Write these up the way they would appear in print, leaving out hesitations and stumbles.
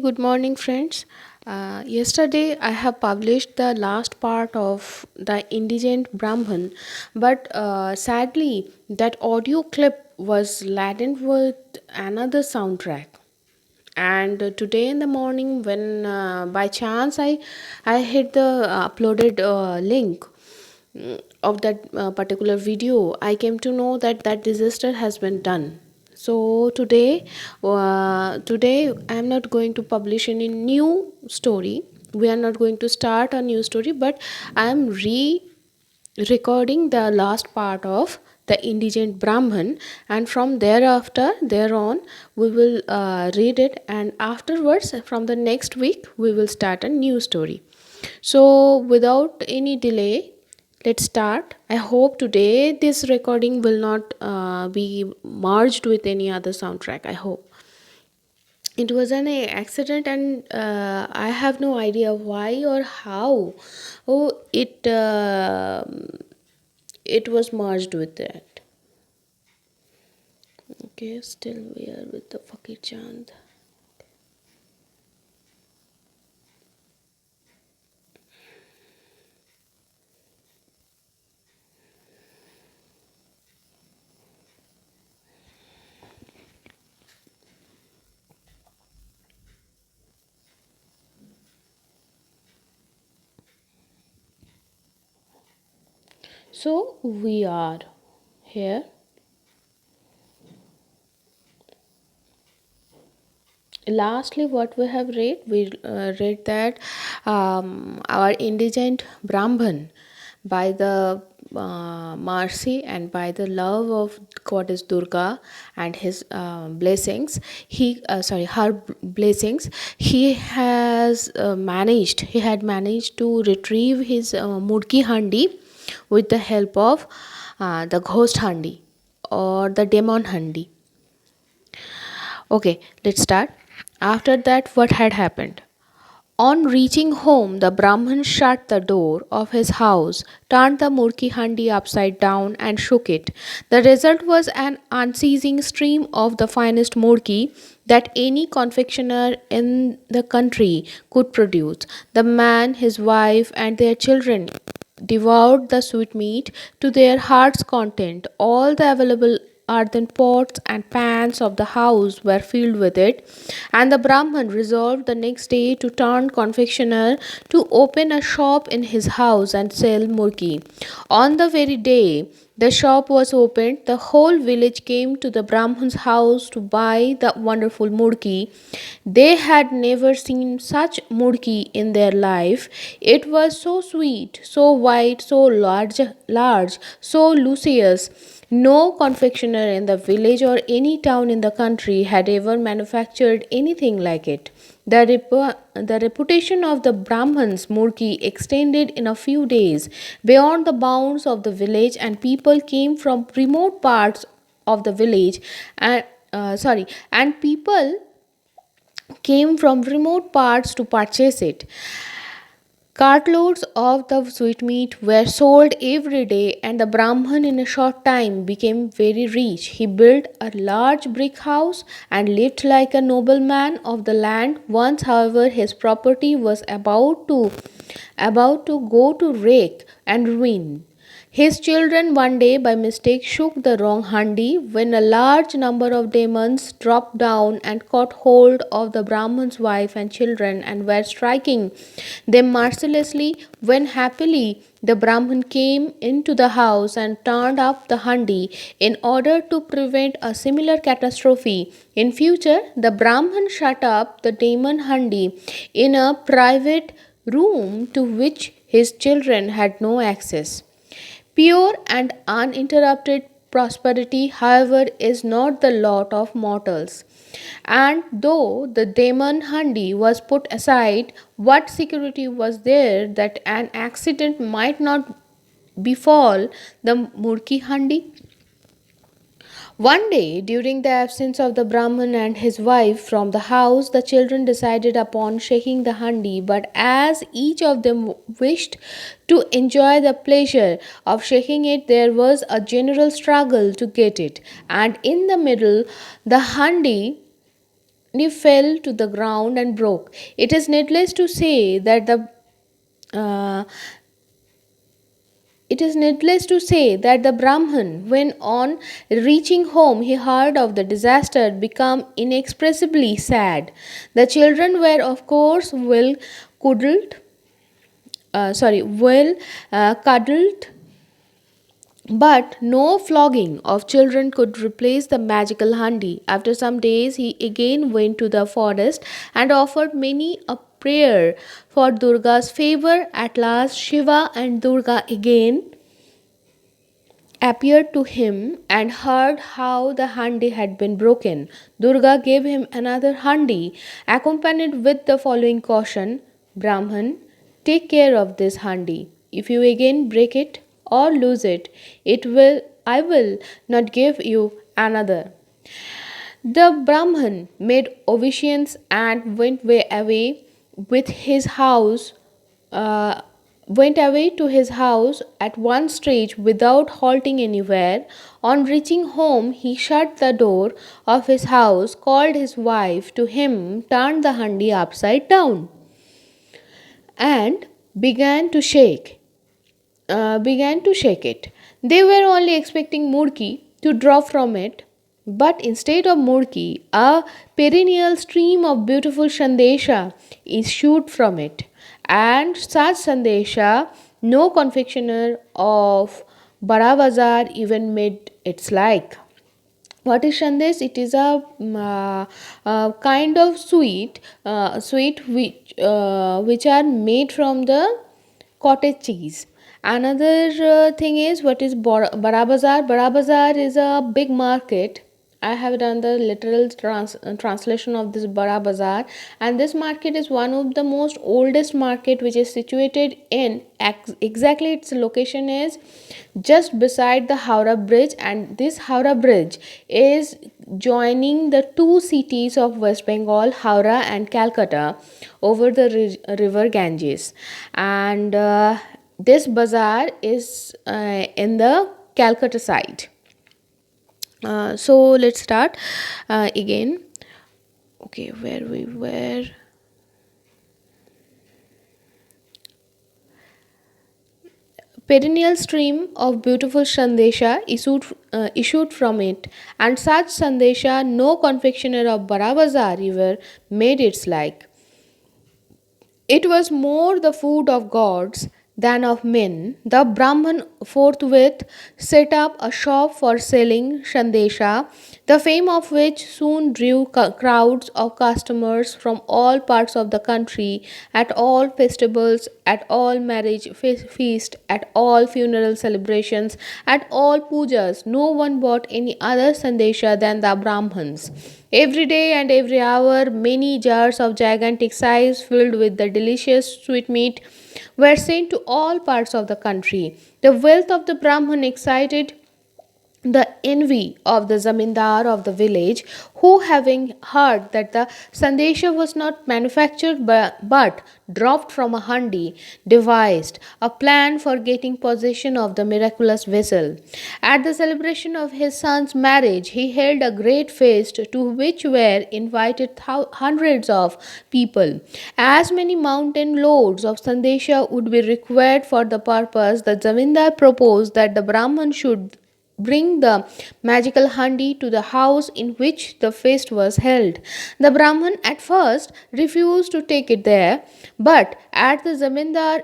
Good morning, friends. Yesterday, I have published the last part of the Indigent Brahman, but sadly, that audio clip was laden with another soundtrack. And today in the morning, when by chance I hit the uploaded link of that particular video, I came to know that that disaster has been done. So today I am not going to publish any new story. We are not going to start a new story, but I am recording the last part of the indigent Brahman, and from thereon we will read it, and afterwards from the next week we will start a new story. So without any delay, let's start. I hope today this recording will not be merged with any other soundtrack. I hope. It was an accident, and I have no idea why or how. Oh, it was merged with that. Okay, still we are with the Fakir Chand. So we are here. Lastly, what we have read, we read that our indigent Brahman, by the mercy and by the love of goddess Durga and his blessings, her blessings, he had managed to retrieve his murki handi with the help of the ghost handi or the demon handi. Okay, let's start. After that, what had happened? On reaching home, the Brahman shut the door of his house, turned the Murki handi upside down, and shook it. The result was an unceasing stream of the finest Murki that any confectioner in the country could produce. The man, his wife, and their children devoured the sweetmeat to their heart's content. All the available earthen pots and pans of the house were filled with it, and the Brahman resolved the next day to turn confectioner, to open a shop in his house and sell murki. On the very day the shop was opened, the whole village came to the Brahman's house to buy the wonderful murki. They had never seen such murki in their life. It was so sweet, so white, so large, so luscious. No confectioner in the village or any town in the country had ever manufactured anything like it. The reputation of the Brahmans Murki extended in a few days beyond the bounds of the village, and people came from remote parts of the village and people came from remote parts to purchase it. Cartloads of the sweetmeat were sold every day, and the Brahman in a short time became very rich. He built a large brick house and lived like a nobleman of the land. Once, however, his property was about to go to wreck and ruin. His children one day by mistake shook the wrong handi, when a large number of demons dropped down and caught hold of the Brahman's wife and children and were striking them mercilessly, when happily the Brahman came into the house and turned up the handi in order to prevent a similar catastrophe. In future, the Brahman shut up the demon handi in a private room to which his children had no access. Pure and uninterrupted prosperity, however, is not the lot of mortals. And though the demon handi was put aside, what security was there that an accident might not befall the Murki handi? One day, during the absence of the Brahman and his wife from the house, the children decided upon shaking the handi, but as each of them wished to enjoy the pleasure of shaking it, there was a general struggle to get it, and in the middle, the handi fell to the ground and broke. It is needless to say that uh, the Brahman, when on reaching home he heard of the disaster, became inexpressibly sad. The children were, of course, cuddled, cuddled, but no flogging of children could replace the magical handi. After some days, he again went to the forest and offered many a prayer for Durga's favor. At last, Shiva and Durga again appeared to him and heard how the handi had been broken. Durga gave him another handi, accompanied with the following caution: Brahman, take care of this handi. If you again break it or lose it, I will not give you another. The Brahman made obeisance and away with his house uh, went away to his house at one stretch without halting anywhere. On reaching home, he shut the door of his house, called his wife to him, turned the handi upside down, and began to shake it. They were only expecting Murki to drop from it, but instead of Murki, a perennial stream of beautiful Shandesha issued from it. And such Sandesha, no confectioner of Bara Bazar even made its like. What is Shandesh? It is a kind of sweet which are made from the cottage cheese. Another thing is what is Bara Bazar. Bara Bazar is a big market. I have done the literal translation of this Bara Bazar, and this market is one of the most oldest market which is situated in exactly its location is just beside the Howrah Bridge, and this Howrah Bridge is joining the two cities of West Bengal, Howrah and Calcutta, over the river Ganges, and this bazaar is in the Calcutta side. So let's start again. Okay, where we were. Perennial stream of beautiful sandesha issued from it, and such sandesha no confectioner of Barazar ever made its like. It was more the food of gods than of men. The Brahman forthwith set up a shop for selling Shandesha, the fame of which soon drew crowds of customers from all parts of the country at all festivals, at all marriage feast, at all funeral celebrations, at all pujas. No one bought any other Sandesha than the Brahmans. Every day and every hour, many jars of gigantic size filled with the delicious sweetmeat were sent to all parts of the country. The wealth of the Brahman excited the envy of the zamindar of the village, who, having heard that the sandesha was not manufactured but dropped from a handi, devised a plan for getting possession of the miraculous vessel. At the celebration of his son's marriage, he held a great feast to which were invited hundreds of people. As many mountain loads of sandesha would be required for the purpose, the zamindar proposed that the Brahman should bring the magical handi to the house in which the feast was held. The Brahman at first refused to take it there, but as the zamindar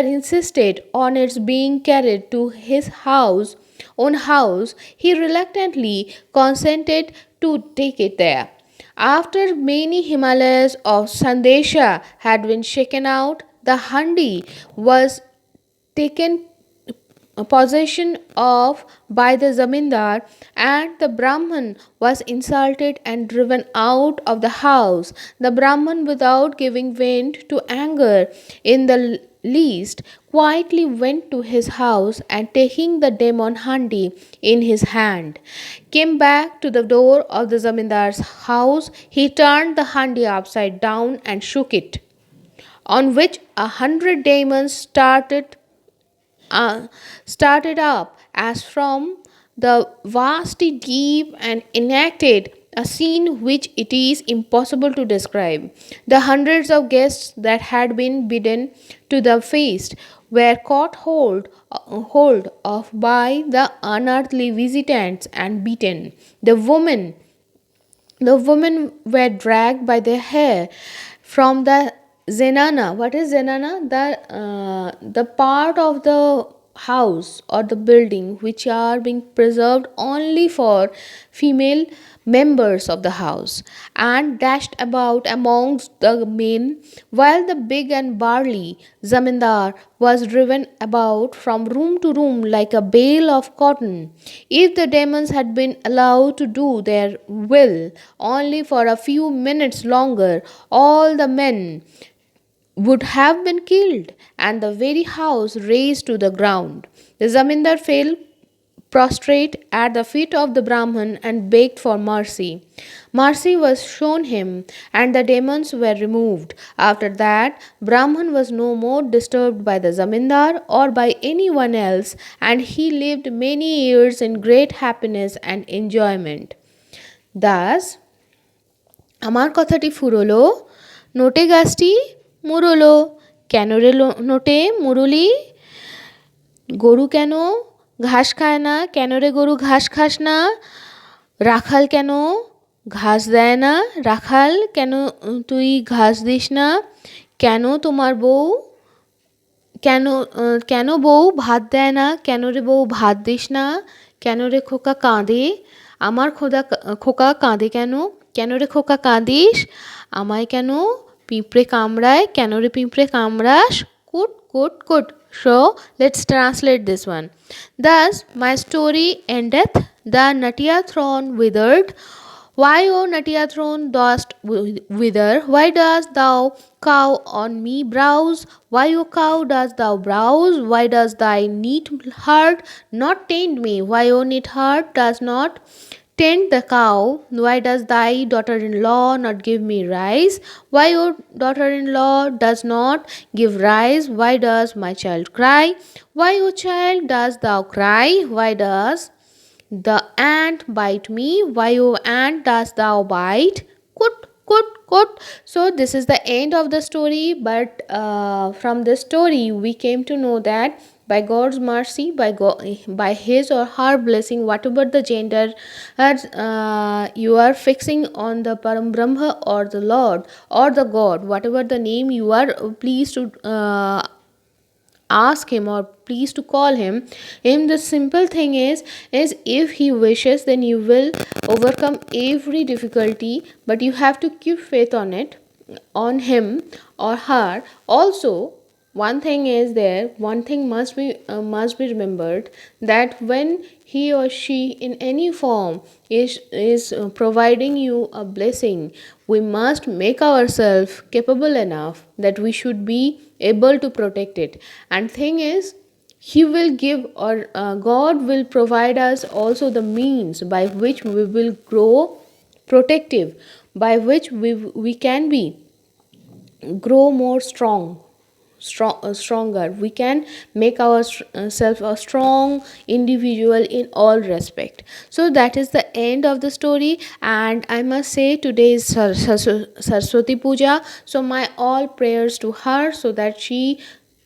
insisted on its being carried to his own house, he reluctantly consented to take it there. After many Himalayas of Sandesha had been shaken out, the handi was taken possession of by the zamindar, and the Brahman was insulted and driven out of the house. The Brahman, without giving vent to anger in the least, quietly went to his house and, taking the demon handi in his hand, came back to the door of the zamindar's house. He turned the handi upside down and shook it, on which 100 demons started up as from the vasty deep and enacted a scene which it is impossible to describe. The hundreds of guests that had been bidden to the feast were caught hold of by the unearthly visitants and beaten. The women were dragged by their hair from the zenana. What is zenana? The part of the house or the building which are being preserved only for female members of the house, and dashed about amongst the men, while the big and burly zamindar was driven about from room to room like a bale of cotton. If the demons had been allowed to do their will only for a few minutes longer, all the men would have been killed and the very house razed to the ground. The zamindar fell prostrate at the feet of the Brahman and begged for mercy. Mercy was shown him, and the demons were removed. After that, Brahman was no more disturbed by the Zamindar or by anyone else, and he lived many years in great happiness and enjoyment. Thus, আমার কথাটি ফুরলো, নোটে গাছটি মুরলো, কেন রে নোটে মুরলি, গরু কেন ঘাস খায় না, কেন রে গরু ঘাস খাস না, রাখাল কেন ঘাস দেয় না, রাখাল কেন তুই ঘাস দিস না, কেন তোমার বউ কেন কেন বউ ভাত দেয় না, কেন রে বউ ভাত দিস না, কেন রে খোকা কাঁদে, আমার খোকা কাঁদে কেন, কেন রে খোকা কাঁদিস, আমায় কেন পিঁপড়ে কামড়ায়, কেন রে পিঁপড়ে কামড়াস, কুট কুট কুট. So let's translate this one. Thus my story endeth, the Natia throne withered. Why, O Natia throne, dost wither? Why dost thou cow on me browse? Why, O cow, dost thou browse? Why does thy neat heart not tend me? Why, O neat heart, does not tend the cow? Why does thy daughter-in-law not give me rice? Why, O daughter-in-law, does not give rice? Why does my child cry? Why, O child, does thou cry? Why does the ant bite me? Why, O ant, dost thou bite? Kut, kut, kut. So this is the end of the story. But from this story, we came to know that by God's mercy, by His or her blessing, whatever the gender you are fixing on the Param Brahma or the Lord or the God, whatever the name you are pleased to ask him or please to call him, the simple thing is if he wishes, then you will overcome every difficulty, but you have to keep faith on it, on him or her. Also, one thing is there, one thing must be remembered, that when he or she in any form is providing you a blessing, we must make ourselves capable enough that we should be able to protect it. And thing is, he will give, or God will provide us also the means by which we will grow protective, by which we can be grow more stronger. We can make ourselves a strong individual in all respect. So that is the end of the story, and I must say today is Saraswati Puja, so my all prayers to her, so that she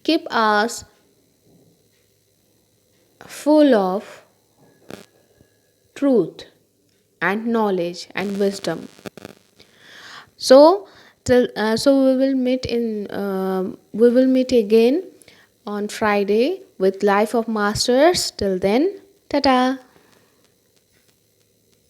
keep us full of truth and knowledge and wisdom. So we will meet again on Friday with Life of Masters. Till then, ta-ta.